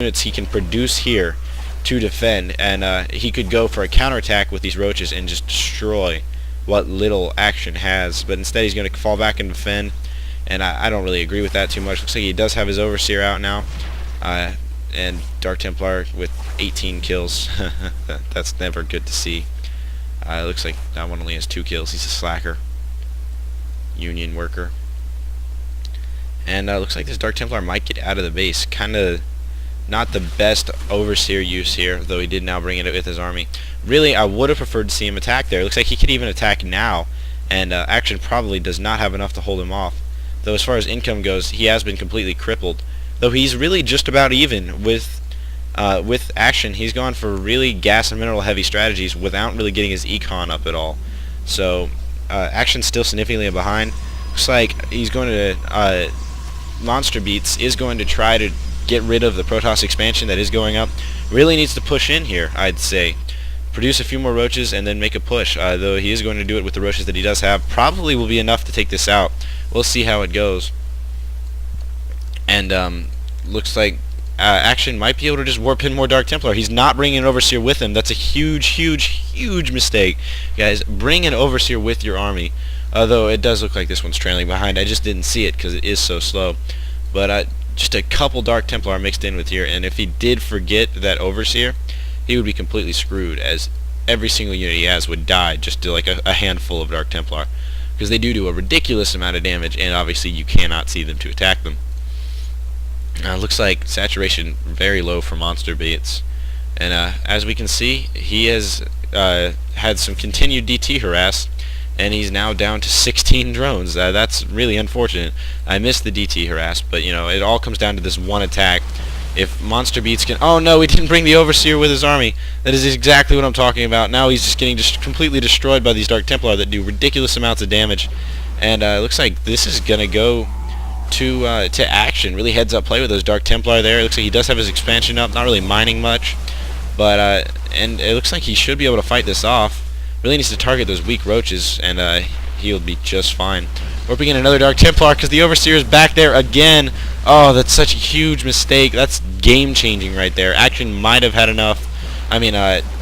units he can produce here to defend, and he could go for a counterattack with these roaches and just destroy what little action has. But instead he's going to fall back and defend, and I don't really agree with that too much. Looks like he does have his Overseer out now, and Dark Templar with 18 kills. That's never good to see. Looks like that one only has 2 kills. He's a slacker. Union worker. And looks like this Dark Templar might get out of the base. Kind of not the best Overseer use here, though he did now bring it with his army. Really, I would have preferred to see him attack there. Looks like he could even attack now, and actioN probably does not have enough to hold him off. Though as far as income goes, he has been completely crippled. Though he's really just about even with actioN. He's gone for really gas and mineral heavy strategies without really getting his econ up at all. So actioN's still significantly behind. Looks like he's going to MonsterBeatS is going to try to get rid of the Protoss expansion that is going up. Really needs to push in here, I'd say. Produce a few more roaches and then make a push. Though he is going to do it with the roaches that he does have. Probably will be enough to take this out. We'll see how it goes. And looks like actioN might be able to just warp in more Dark Templar. He's not bringing an Overseer with him. That's a huge mistake. Guys, bring an Overseer with your army. Although it does look like this one's trailing behind. I just didn't see it because it is so slow. But just a couple Dark Templar mixed in with here, and if he did forget that Overseer, he would be completely screwed, as every single unit he has would die just to like a handful of Dark Templar, because they do a ridiculous amount of damage, and obviously you cannot see them to attack them. Looks like saturation very low for MonsterBeatS, and as we can see, he has had some continued DT harass, and he's now down to 16 drones. That's really unfortunate. I missed the DT harass, but you know, it all comes down to this one attack. If MonsterBeatS can... Oh no, he didn't bring the Overseer with his army. That is exactly what I'm talking about. Now he's just getting completely destroyed by these Dark Templar that do ridiculous amounts of damage. And it looks like this is going to go to actioN. Really heads up play with those Dark Templar there. It looks like he does have his expansion up, not really mining much. But and it looks like he should be able to fight this off. Really needs to target those weak roaches, and he'll be just fine. Warping in another Dark Templar because the Overseer is back there again. Oh, that's such a huge mistake. That's game-changing right there. actioN might have had enough. I mean,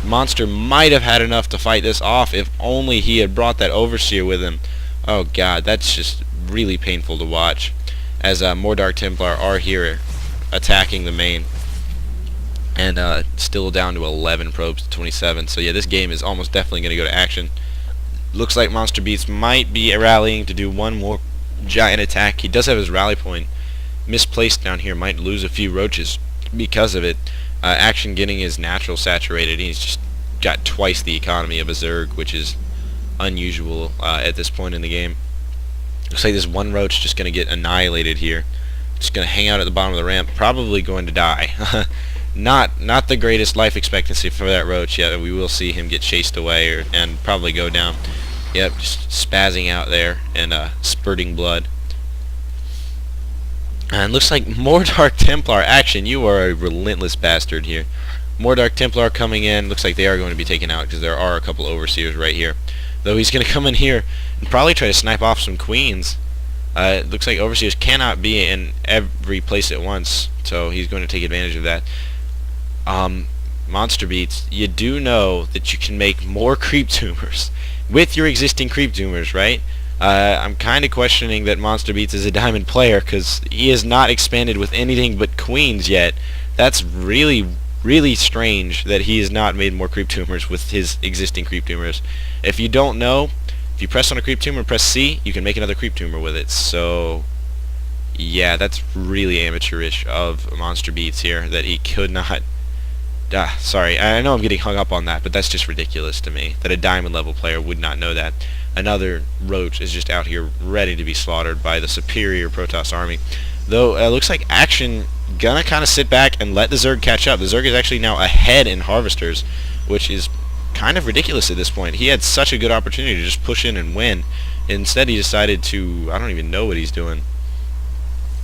Monster might have had enough to fight this off if only he had brought that Overseer with him. Oh god, that's just really painful to watch, as more Dark Templar are here attacking the main. And still down to 11 probes to 27. So yeah, this game is almost definitely going to go to actioN. Looks like MonsterBeatS might be rallying to do one more giant attack. He does have his rally point misplaced down here. Might lose a few roaches because of it. actioN getting his natural saturated. He's just got twice the economy of a Zerg, which is unusual at this point in the game. Looks like this one roach just going to get annihilated here. Just going to hang out at the bottom of the ramp. Probably going to die. Not the greatest life expectancy for that roach yet. We will see him get chased away and probably go down. Yep, just spazzing out there and spurting blood. And looks like more Dark Templar action. You are a relentless bastard here. More Dark Templar coming in. Looks like they are going to be taken out because there are a couple Overseers right here. Though he's going to come in here and probably try to snipe off some Queens. It looks like Overseers cannot be in every place at once, so he's going to take advantage of that. MonsterBeatS, you do know that you can make more creep tumors with your existing creep tumors, right? I'm kind of questioning that MonsterBeatS is a diamond player because he has not expanded with anything but Queens yet. That's really strange that he has not made more creep tumors with his existing creep tumors. If you don't know, if you press on a creep tumor and press C, you can make another creep tumor with it. So yeah, that's really amateurish of MonsterBeatS here, that he could not... sorry, I know I'm getting hung up on that, but that's just ridiculous to me, that a diamond level player would not know that. Another roach is just out here ready to be slaughtered by the superior Protoss army. Though it looks like actioN gonna kind of sit back and let the Zerg catch up. The Zerg is actually now ahead in harvesters, which is kind of ridiculous at this point. He had such a good opportunity to just push in and win. Instead he decided to, I don't even know what he's doing.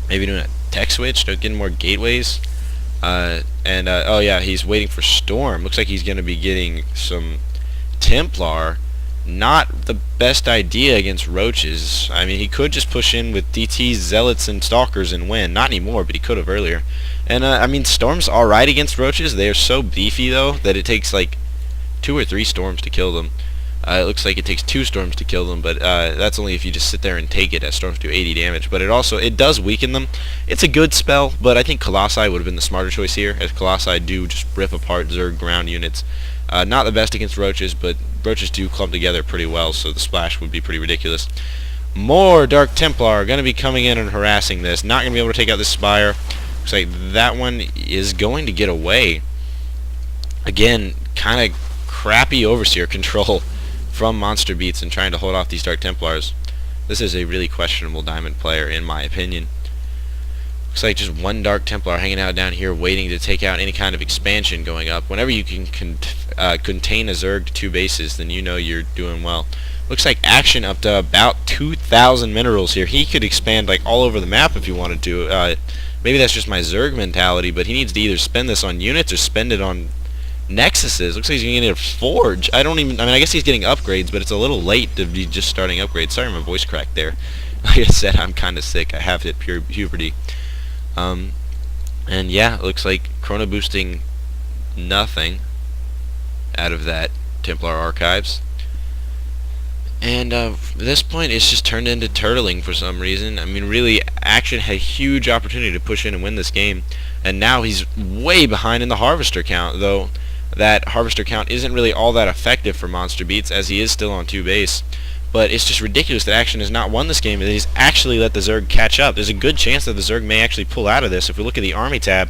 Maybe doing a tech switch to get more gateways. Oh yeah, he's waiting for Storm. Looks like he's going to be getting some Templar. Not the best idea against roaches. I mean, he could just push in with DTs, Zealots, and Stalkers and win. Not anymore, but he could have earlier. And I mean, Storm's alright against roaches. They are so beefy though that it takes like 2 or 3 storms to kill them. It looks like it takes 2 storms to kill them, but that's only if you just sit there and take it, as storms do 80 damage. But it does weaken them. It's a good spell, but I think Colossi would have been the smarter choice here, as Colossi do just rip apart Zerg ground units. Not the best against roaches, but roaches do clump together pretty well, so the splash would be pretty ridiculous. More Dark Templar going to be coming in and harassing this. Not going to be able to take out this Spire. Looks like that one is going to get away. Again, kind of crappy Overseer control from MonsterBeatS and trying to hold off these Dark Templars. This is a really questionable diamond player, in my opinion. Looks like just one Dark Templar hanging out down here waiting to take out any kind of expansion going up. Whenever you can contain a Zerg to 2 bases, then you know you're doing well. Looks like actioN up to about 2,000 minerals here. He could expand like all over the map if he wanted to. Maybe that's just my Zerg mentality, but he needs to either spend this on units or spend it on Nexuses. Looks like he's going to get a Forge. I guess he's getting upgrades, but it's a little late to be just starting upgrades. Sorry, my voice cracked there. Like I said, I'm kind of sick. I have hit puberty. And yeah, it looks like chrono boosting nothing out of that Templar Archives. And at this point, it's just turned into turtling for some reason. I mean, really, actioN had a huge opportunity to push in and win this game, and now he's way behind in the Harvester count, though that Harvester count isn't really all that effective for MonsterBeatS, as he is still on 2 base. But it's just ridiculous that actioN has not won this game, and that he's actually let the Zerg catch up. There's a good chance that the Zerg may actually pull out of this. If we look at the army tab,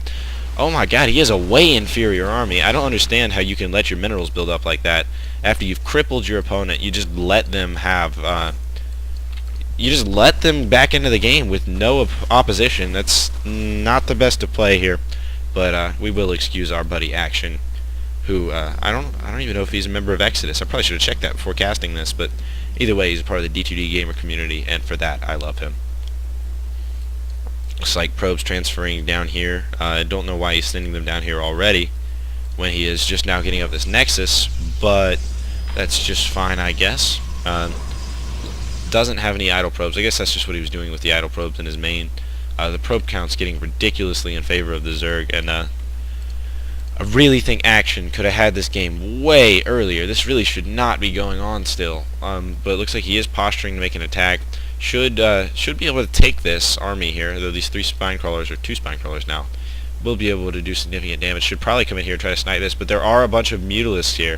oh my god, he has a way inferior army. I don't understand how you can let your minerals build up like that. After you've crippled your opponent, you just let them have, you just let them back into the game with no opposition. That's not the best of play here, but we will excuse our buddy actioN, who I don't even know if he's a member of Exodus. I probably should have checked that before casting this, but either way, he's a part of the D2D gamer community, and for that, I love him. Looks like probes transferring down here. I don't know why he's sending them down here already when he is just now getting up this Nexus, but that's just fine, I guess. Doesn't have any idle probes. I guess that's just what he was doing with the idle probes in his main. The probe count's getting ridiculously in favor of the Zerg, and I really think actioN could have had this game way earlier. This really should not be going on still, but it looks like he is posturing to make an attack. Should be able to take this army here, though these 3 spine crawlers, or 2 spine crawlers now, will be able to do significant damage. Should probably come in here and try to snipe this, but there are a bunch of Mutalisks here.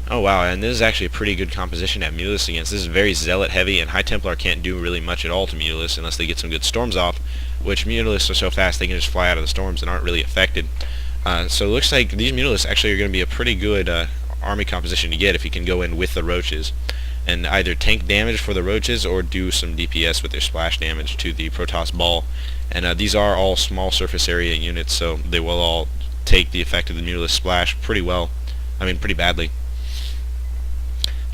Oh wow, and this is actually a pretty good composition at Mutalisks against. This is very Zealot heavy, and High Templar can't do really much at all to Mutalisks unless they get some good storms off, which Mutalisks are so fast they can just fly out of the storms and aren't really affected. So it looks like these Mutalisks actually are going to be a pretty good army composition to get if you can go in with the roaches and either tank damage for the roaches or do some DPS with their splash damage to the Protoss ball. And these are all small surface area units, so they will all take the effect of the Mutalisk splash pretty well. I mean, pretty badly.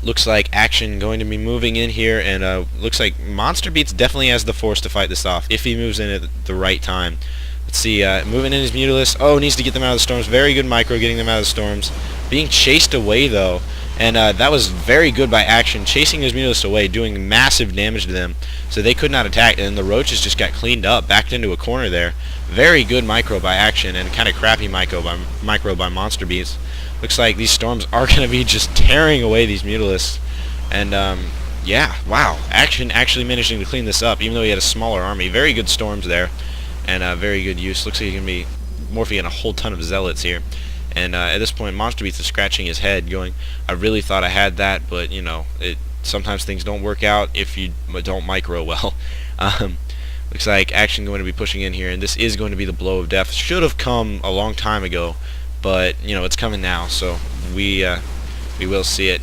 Looks like actioN going to be moving in here, and looks like MonsterBeatS definitely has the force to fight this off if he moves in at the right time. Let's see, moving in his Mutalisks. Oh, needs to get them out of the storms. Very good micro getting them out of the storms. Being chased away, though, and that was very good by actioN, chasing his Mutalisks away, doing massive damage to them, so they could not attack, and the roaches just got cleaned up, backed into a corner there. Very good micro by actioN, and kind of crappy micro by MonsterBeatS. Looks like these storms are going to be just tearing away these Mutalisks, and yeah, wow, actioN actually managing to clean this up, even though he had a smaller army. Very good storms there, and very good use. Looks like he's going to be morphing in a whole ton of Zealots here. And at this point, MonsterBeatS is scratching his head, going, I really thought I had that, but, you know, sometimes things don't work out if you don't micro well. Looks like actioN going to be pushing in here, and this is going to be the blow of death. Should have come a long time ago, but, you know, it's coming now, so we will see it.